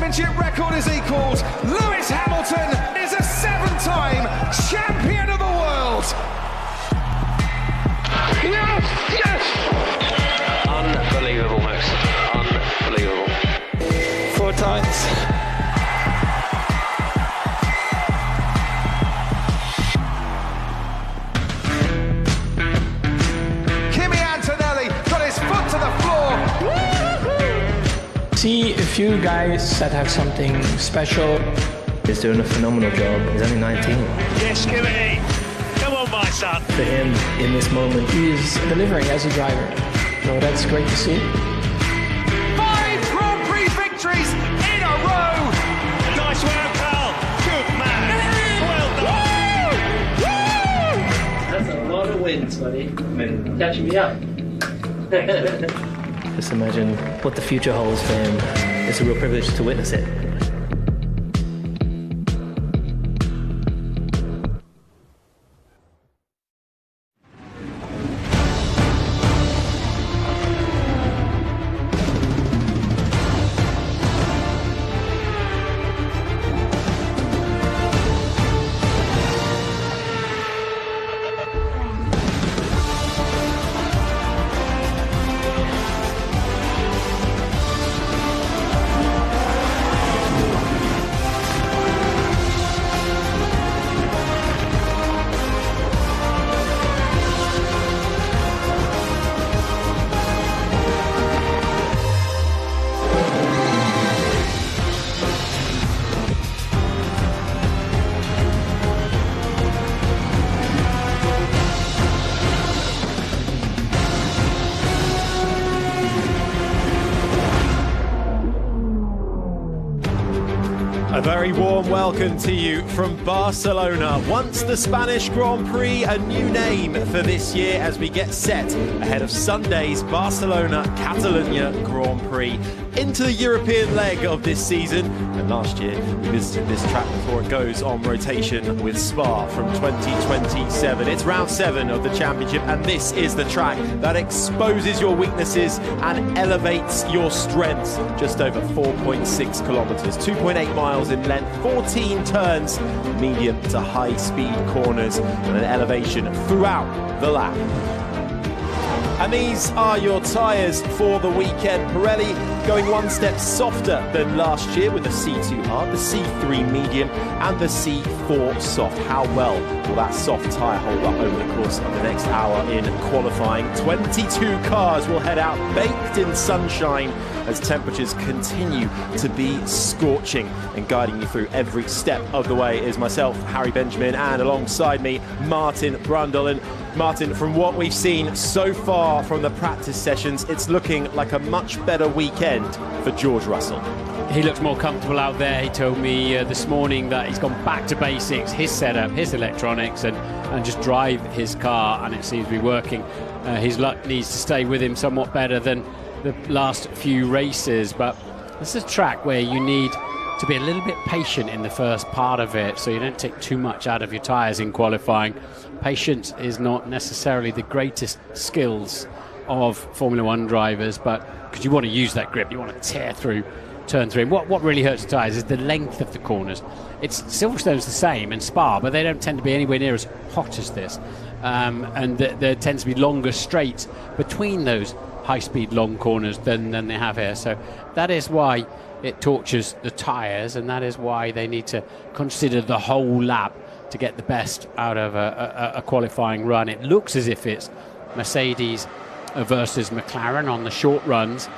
championship record is equalled. Lewis Hamilton is a 7-time champion of the world. Yes! Yes! Unbelievable, Max. Unbelievable. 4 times. See a few guys that have something special. He's doing a phenomenal job. He's only 19. Yes, give it. Come on, my son. For him, in this moment, He's delivering as a driver. So that's great to see. 5 Grand Prix victories in a row. Nice work, pal. Good man. Well done. That's a lot of wins, buddy. Catching me up. just imagine what the future holds for him. It's a real privilege to witness it. A very warm welcome to you from Barcelona. Once the Spanish Grand Prix, a new name for this year as we get set ahead of Sunday's Barcelona Catalunya Grand Prix into the European leg of this season. And last year we visited this track before it goes on rotation with Spa from 2027. It's round 7 of the championship, and this is the track that exposes your weaknesses and elevates your strengths. Just over 4.6 kilometers, 2.8 miles in length, 14 turns, medium to high speed corners, and an elevation throughout the lap. And these are your tyres for the weekend. Pirelli going one step softer than last year with the C2 hard, the C3 medium and the C4 soft. How well will that soft tyre hold up over the course of the next hour in qualifying? 22 cars will head out baked in sunshine as temperatures continue to be scorching, and guiding you through every step of the way is myself, Harry Benjamin, and alongside me, Martin Brundle. And Martin, from what we've seen so far from the practice sessions, it's looking like a much better weekend for George Russell. He looks more comfortable out there. He told me this morning that he's gone back to basics, his setup, his electronics, and just drive his car, and it seems to be working. His luck needs to stay with him somewhat better than the last few races, but this is a track where you need to be a little bit patient in the first part of it, so you don't take too much out of your tyres in qualifying. Patience is not necessarily the greatest skills of Formula One drivers, but because you want to use that grip, you want to tear through turn 3. And what really hurts the tyres is the length of the corners. Silverstone's the same in Spa, but they don't tend to be anywhere near as hot as this, and there tends to be longer straights between those high-speed long corners than they have here. So that is why it tortures the tyres, and that is why they need to consider the whole lap to get the best out of a qualifying run. It looks as if it's Mercedes versus McLaren on the short runs,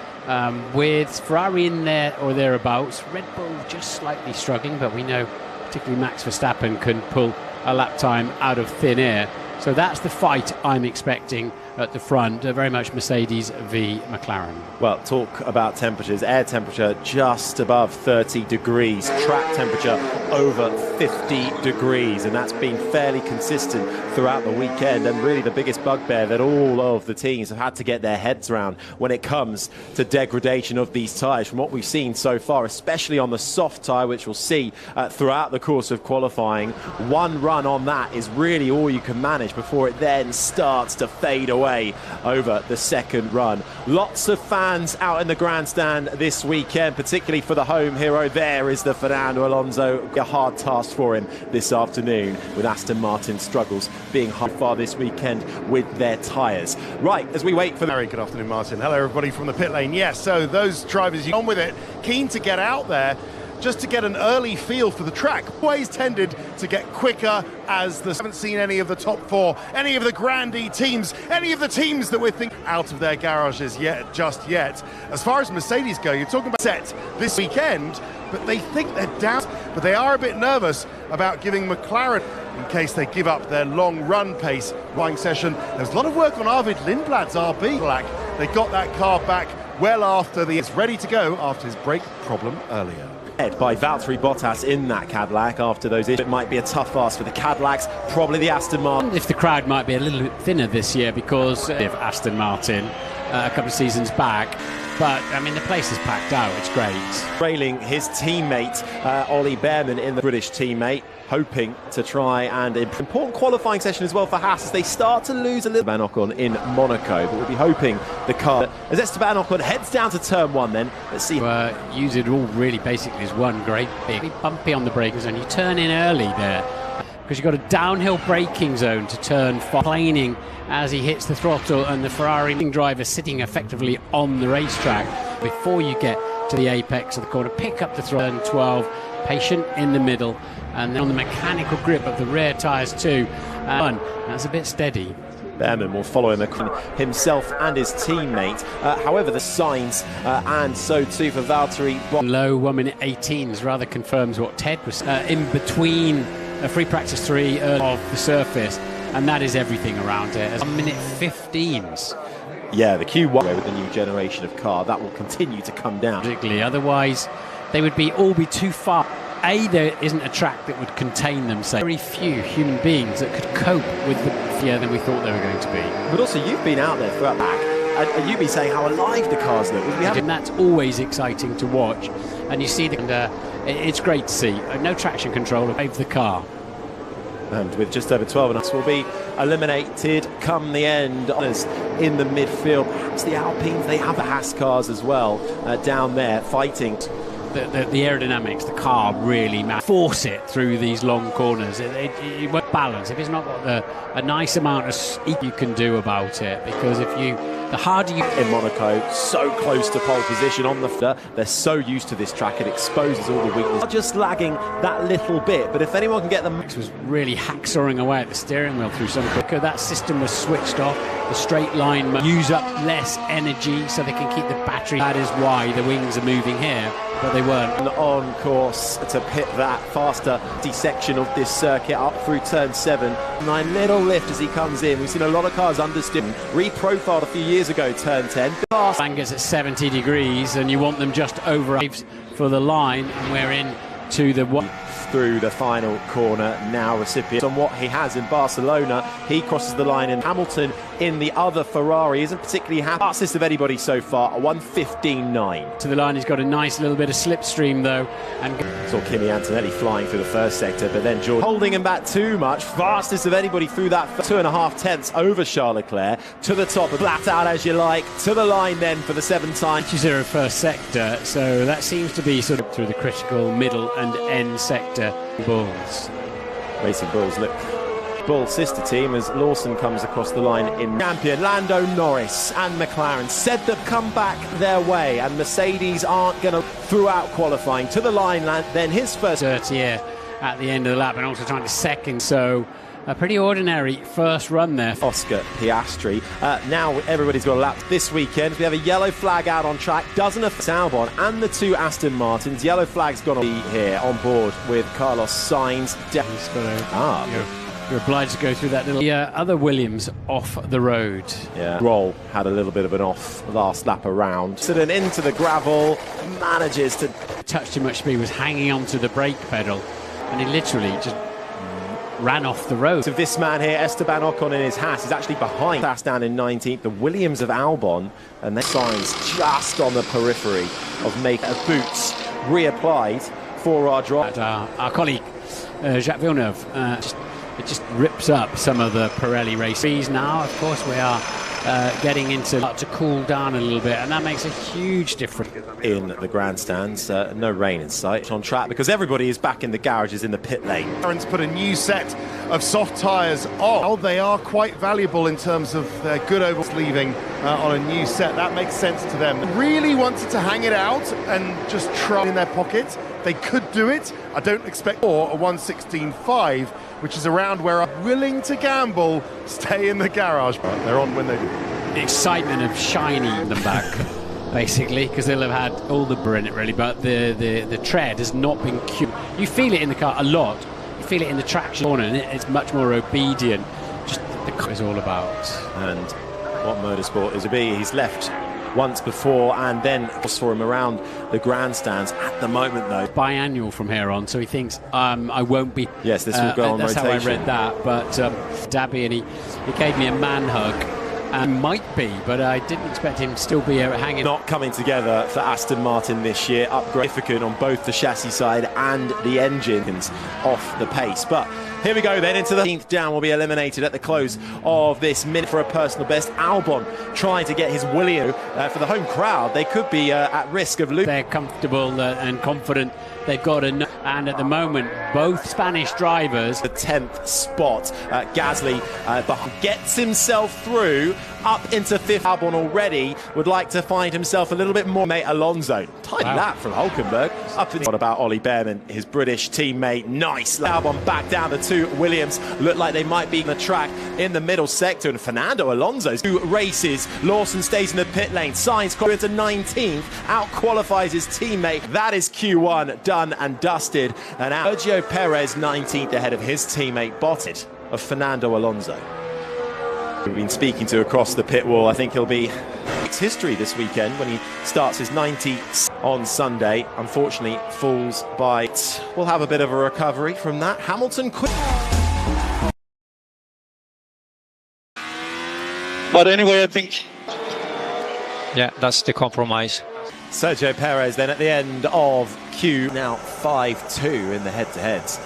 with Ferrari in there or thereabouts. Red Bull just slightly struggling, but we know particularly Max Verstappen can pull a lap time out of thin air. So that's the fight I'm expecting at the front, very much Mercedes v McLaren. Well, talk about temperatures. Air temperature just above 30 degrees. Track temperature over 50 degrees. And that's been fairly consistent throughout the weekend. And really the biggest bugbear that all of the teams have had to get their heads around when it comes to degradation of these tyres. From what we've seen so far, especially on the soft tyre, which we'll see throughout the course of qualifying, one run on that is really all you can manage advantage before it then starts to fade away over the second run. Lots of fans out in the grandstand this weekend, particularly for the home hero. There is the Fernando Alonso. A hard task for him this afternoon, with Aston Martin struggles being hard far this weekend with their tyres. Right, as we wait for the... Very good afternoon, Martin. Hello, everybody from the pit lane. Yes, so those drivers, on with it, keen to get out there, just to get an early feel for the track. Always tended to get quicker as the... Haven't seen any of the top four, any of the grandee teams, any of the teams that we're thinking out of their garages just yet. As far as Mercedes go, you're talking about set this weekend, but they think they're down, but they are a bit nervous about giving McLaren, in case they give up their long run pace flying session. There's a lot of work on Arvid Lindblad's RB. They got that car back well after it's ready to go after his brake problem earlier. By Valtteri Bottas in that Cadillac after those issues. It might be a tough ask for the Cadillacs, probably the Aston Martin. If the crowd might be a little bit thinner this year because of Aston Martin a couple of seasons back, but I mean the place is packed out, it's great. Railing his teammate Ollie Behrman in the British teammate, hoping to try and important qualifying session as well for Haas as they start to lose a little. Esteban Ocon in Monaco, but we'll be hoping the car as Esteban Ocon heads down to turn one. Then let's see. Use it all really basically as one great big bumpy on the braking zone. You turn in early there because you've got a downhill braking zone to turn 5, planing as he hits the throttle, and the Ferrari driver sitting effectively on the racetrack before you get to the apex of the corner. Pick up the throttle, turn 12, patient in the middle, and then on the mechanical grip of the rear tyres too. That's a bit steady. Behrman will follow him himself and his teammate. However, the signs and so too for Valtteri. Low 1 minute 18s rather confirms what Ted was in between free practice 3 of the surface, and that is everything around it. 1 minute 15s. Yeah, the Q1 with the new generation of car that will continue to come down. Particularly, otherwise they would all be too far. There isn't a track that would contain them, so very few human beings that could cope with the fear than we thought they were going to be. But also, you've been out there throughout back, and you've been saying how alive the cars look. And that's always exciting to watch, and you see it's great to see. No traction control of the car. And with just over 12 and us will be eliminated come the end. In the midfield, perhaps the Alpines, they have the Haas cars as well down there fighting. The aerodynamics, the car really force it through these long corners. It won't balance if it's not got a nice amount of you can do about it, because the harder you in Monaco, so close to pole position on the they're so used to this track, it exposes all the weaknesses. Just lagging that little bit, but if anyone can get them, was really hacksawing away at the steering wheel through some quicker. That system was switched off. The straight line use up less energy so they can keep the battery. That is why the wings are moving here, but they weren't. On course to pit that faster section of this circuit up through turn 7. Nice little lift as he comes in. We've seen a lot of cars understeer, reprofiled a few years ago, turn 10. Bangers at 70 degrees, and you want them just over for the line, and we're in to the one. Through the final corner now, recipient on what he has in Barcelona. He crosses the line, and Hamilton in the other Ferrari isn't particularly happy. Fastest of anybody so far, a 1:15.9. To the line, he's got a nice little bit of slipstream though, and saw Kimi Antonelli flying through the first sector, but then George holding him back too much. Fastest of anybody through that 2.5 tenths over Charles Leclerc to the top, flat out as you like, to the line then for the 7-time. Zero first sector, so that seems to be sort of through the critical middle and end sector. Bulls. Racing Bulls look. Bull sister team as Lawson comes across the line in champion. Lando Norris and McLaren said they've come back their way, and Mercedes aren't going to throughout qualifying to the line. Then his first 30 here at the end of the lap, and also trying to second. So a pretty ordinary first run there. Oscar Piastri. Now everybody's got a lap this weekend. We have a yellow flag out on track. Doesn't affect Albon and the 2 Aston Martins. Yellow flag's gone to be here on board with Carlos Sainz. You're obliged to go through that little. The other Williams off the road. Yeah. Roll had a little bit of an off last lap around. Sitting into the gravel, manages to touch too much speed, was hanging onto the brake pedal, and he literally just ran off the road. So this man here, Esteban Ocon in his Haas, is actually behind fast down in 19th, the Williams of Albon, and their signs just on the periphery of boots reapplied for our drive. Our colleague Jacques Villeneuve just it just rips up some of the Pirelli races. Now, of course, we are getting into to cool down a little bit, and that makes a huge difference. In the grandstands, no rain in sight on track because everybody is back in the garages in the pit lane. McLaren's put a new set of soft tyres on. They are quite valuable in terms of their good ovals leaving on a new set. That makes sense to them. Really wanted to hang it out and just try in their pocket. They could do it. I don't expect more a 1:16.5, which is around where I'm willing to gamble. Stay in the garage. Right, they're on when they do. The excitement of shining them back, basically, because they'll have had all the burr in it, really, but the tread has not been cued. You feel it in the car a lot. You feel it in the traction corner, and it's much more obedient. Just the car is all about. And what motorsport is a be? He's left once before and then saw him around the grandstands. At the moment, though, biannual from here on, so he thinks I won't be. Yes, this will go on that's rotation. That's how I read that. But Dabby, and he gave me a man hug. And might be, but I didn't expect him to still be hanging. Not coming together for Aston Martin this year. Upgrade significant on both the chassis side and the engines off the pace. But here we go then into the 10th down. Will be eliminated at the close of this minute for a personal best. Albon trying to get his Williams for the home crowd. They could be at risk of losing. They're comfortable and confident. They've got enough, and at the moment, both Spanish drivers. The 10th spot, Gasly gets himself through up into 5th. Albon already would like to find himself a little bit more. Mate Alonso, tidy lap from Hulkenberg. Up in. What about Ollie Behrman, his British teammate? Nice. Albon back down the 2 Williams. Look like they might be in the track in the middle sector. And Fernando Alonso's 2 races. Lawson stays in the pit lane. Sainz into 19th. Out qualifies his teammate. That is Q1 done and dusted. And Sergio Perez 19th ahead of his teammate Bottas of Fernando Alonso. We've been speaking to across the pit wall. I think he'll be makes history this weekend when he starts his 90th on Sunday. Unfortunately, falls by. We'll have a bit of a recovery from that. Hamilton quick. But anyway, I think, yeah, that's the compromise. Sergio Perez then at the end of Q, now 5-2 in the head-to-heads.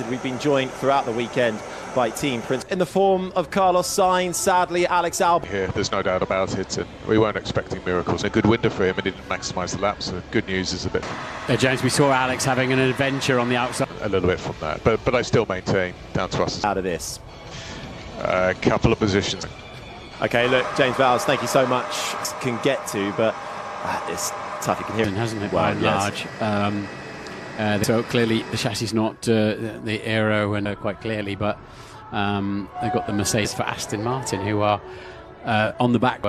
We've been joined throughout the weekend by Team Prince in the form of Carlos Sainz, sadly Alex Albon. Here, there's no doubt about it, and we weren't expecting miracles. A good window for him, and he didn't maximise the laps. So good news is a bit. James, we saw Alex having an adventure on the outside. A little bit from that, but I still maintain down to us. Out of this, a couple of positions. Okay, look, James Vowles, thank you so much. Can get to, but it's tough. You can hear it, hasn't it? By and large. So clearly the chassis is not the aero, and quite clearly, but they've got the Mercedes for Aston Martin, who are on the back.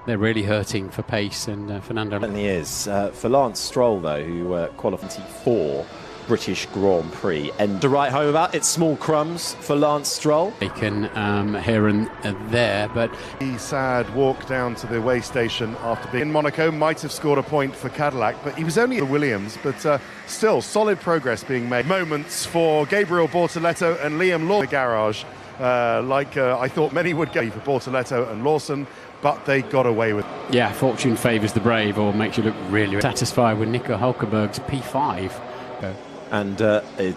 They're really hurting for pace, and Fernando. It certainly is. For Lance Stroll, though, who qualified for British Grand Prix, and to write home about, it's small crumbs for Lance Stroll. They can here and there, but the sad walk down to the way station after being in Monaco might have scored a point for Cadillac, but he was only at the Williams, but still solid progress being made. Moments for Gabriel Bortoleto and Liam Lawson in the garage, I thought many would go for Bortoleto and Lawson, but they got away with it. Yeah, fortune favours the brave, or makes you look really satisfied with Nico Hulkenberg's P5. And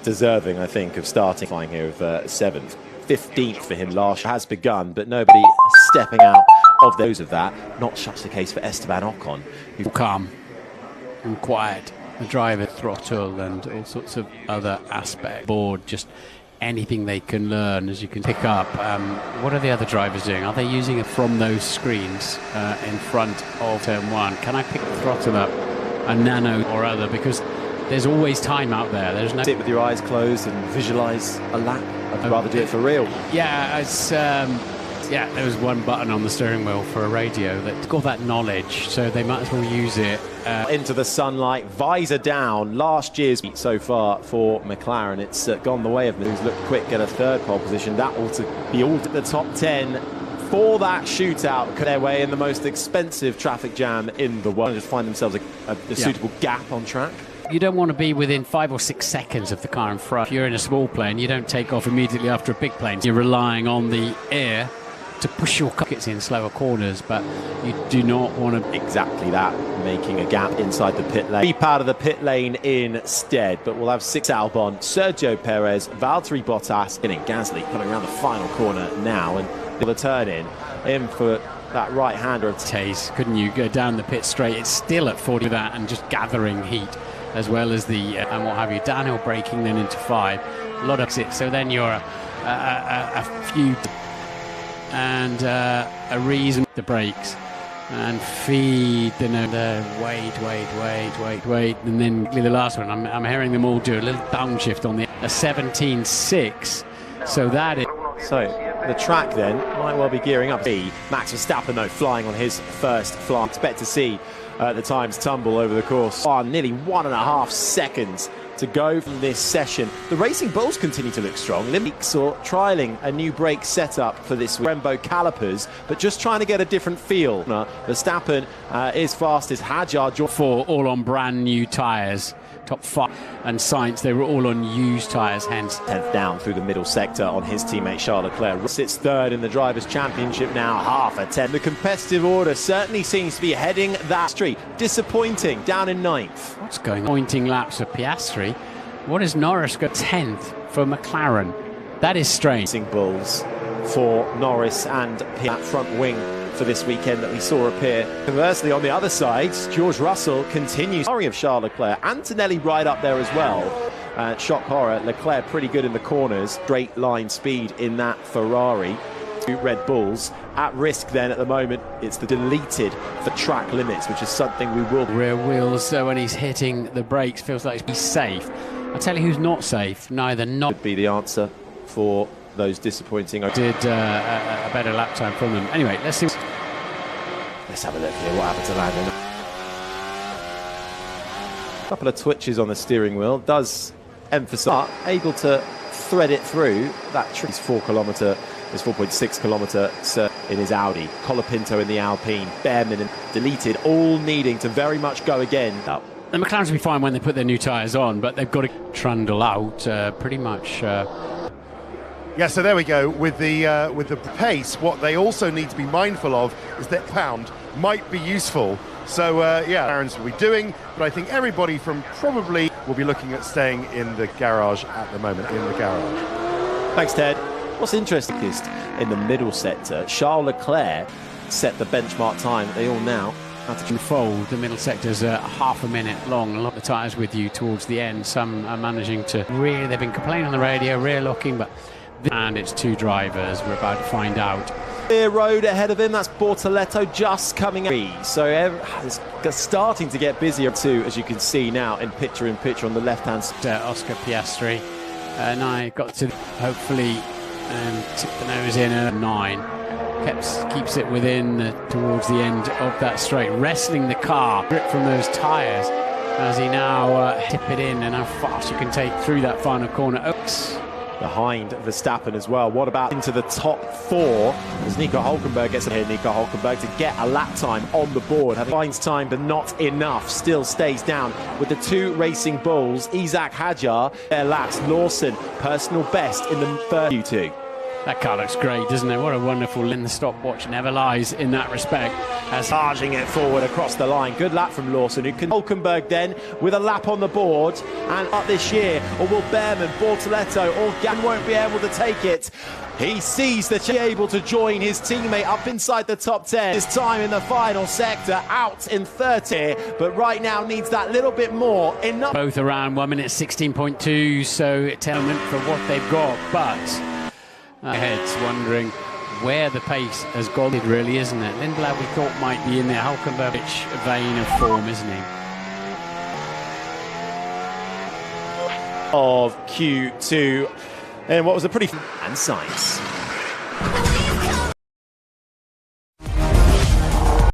deserving, I think, of starting flying here of 7th. 15th for him last year has begun, but nobody stepping out of those of that. Not such the case for Esteban Ocon. Who's calm and quiet. The driver throttle and all sorts of other aspects. Board, just anything they can learn, as you can pick up. What are the other drivers doing? Are they using it from those screens in front of turn 1? Can I pick the throttle up a nano or other? Because there's always time out there. There's no. Sit with your eyes closed and visualize a lap. I'd rather do it for real. Yeah, it's there was one button on the steering wheel for a radio that got that knowledge, so they might as well use it. Into the sunlight, visor down. Last year's beat so far for McLaren. It's gone the way of who's looked quick at a 3rd pole position. That ought to be all at the top 10 for that shootout. Their way in the most expensive traffic jam in the world. Just find themselves a suitable gap on track. You don't want to be within 5 or 6 seconds of the car in front. If you're in a small plane, you don't take off immediately after a big plane. You're relying on the air to push your pockets in slower corners, but you do not want to. Exactly that, making a gap inside the pit lane. Keep out of the pit lane instead, but we'll have 6 Albon, Sergio Perez, Valtteri Bottas, and Gasly coming around the final corner now, and the turn in for that right-hander. Taze, couldn't you go down the pit straight? It's still at 40 with that and just gathering heat, as well as the and what have you. Downhill braking then into 5, a lot of exits. So then you're a few and a reason the brakes and feed the wait, and then the last one. I'm hearing them all do a little downshift on the 17.6. So that is. So the track then might well be gearing up. Max Verstappen though flying on his first fly. Expect to see the times tumble over the course. Nearly 1.5 seconds to go from this session. The Racing Bulls continue to look strong. Limits or trialling a new brake setup for this Brembo calipers, but just trying to get a different feel. Verstappen is fastest. Hadjar for all on brand new tyres. Top 5 and Sainz, they were all on used tyres, hence 10th down through the middle sector on his teammate Charles Leclerc. Sits 3rd in the Drivers' Championship now, half a 10. The competitive order certainly seems to be heading that street. Disappointing, down in 9th. What's going on? Pointing laps for Piastri. What has Norris got? 10th for McLaren. That is strange. Racing Bulls for Norris and that front wing for this weekend that we saw appear. Conversely, on the other side, George Russell continues. Sorry of Charles Leclerc. Antonelli right up there as well. Shock horror. Leclerc pretty good in the corners. Straight line speed in that Ferrari. 2 Red Bulls at risk then at the moment. It's the deleted for track limits, which is something we will. Rear wheels, so when he's hitting the brakes, feels like he's safe. I'll tell you who's not safe. Neither not. Could be the answer for those disappointing. Did a better lap time from them. Anyway, let's see. Let's have a look here. What happened to Landon? A couple of twitches on the steering wheel. Does emphasise able to thread it through that trick. 4.6 kilometre in his Audi. Colapinto in the Alpine. Behrman and deleted, all needing to very much go again. The McLarens will be fine when they put their new tyres on, but they've got to trundle out pretty much. Yeah, so there we go. With the pace, what they also need to be mindful of is that pound might be useful. So yeah, Aaron's will be doing, but I think everybody from probably will be looking at staying in the garage at the moment. Thanks, Ted. What's interesting is in the middle sector, Charles Leclerc set the benchmark time that they all now have to unfold. The middle sector's half a minute long. A lot of the tyres with you towards the end. Some are managing to rear. They've been complaining on the radio, rear locking, but. And it's 2 drivers. We're about to find out. Clear road ahead of him. That's Bortoletto just coming out. So it's starting to get busier too, as you can see now in picture on the left-hand side. Oscar Piastri. And I got to hopefully tip the nose in at 9. Keeps it within towards the end of that straight. Wrestling the car. Grip from those tyres as he now tip it in, and how fast you can take through that final corner. Oops. Behind Verstappen as well. What about into the top 4 as Nico Hulkenberg gets here. Nico Hulkenberg to get a lap time on the board. Finds time, but not enough. Still stays down with the 2 Racing Bulls. Isaac Hadjar, their last. Lawson, personal best in the third Q2. That car looks great, doesn't it? What a wonderful in the stopwatch never lies in that respect. As charging it forward across the line. Good lap from Lawson, who can Hulkenberg then with a lap on the board. And up this year, or will Behrman, Bortoletto, or Gan won't be able to take it. He sees that he's able to join his teammate up inside the top 10. His time in the final sector, out in 30, but right now needs that little bit more. Enough. Both around 1 minute 16.2, so tenement for what they've got, but heads wondering where the pace has gone. It really, isn't it? Lindblad we thought might be in there. Hulkenberg vein of form, isn't he? Of Q2, and what was a pretty and Sainz.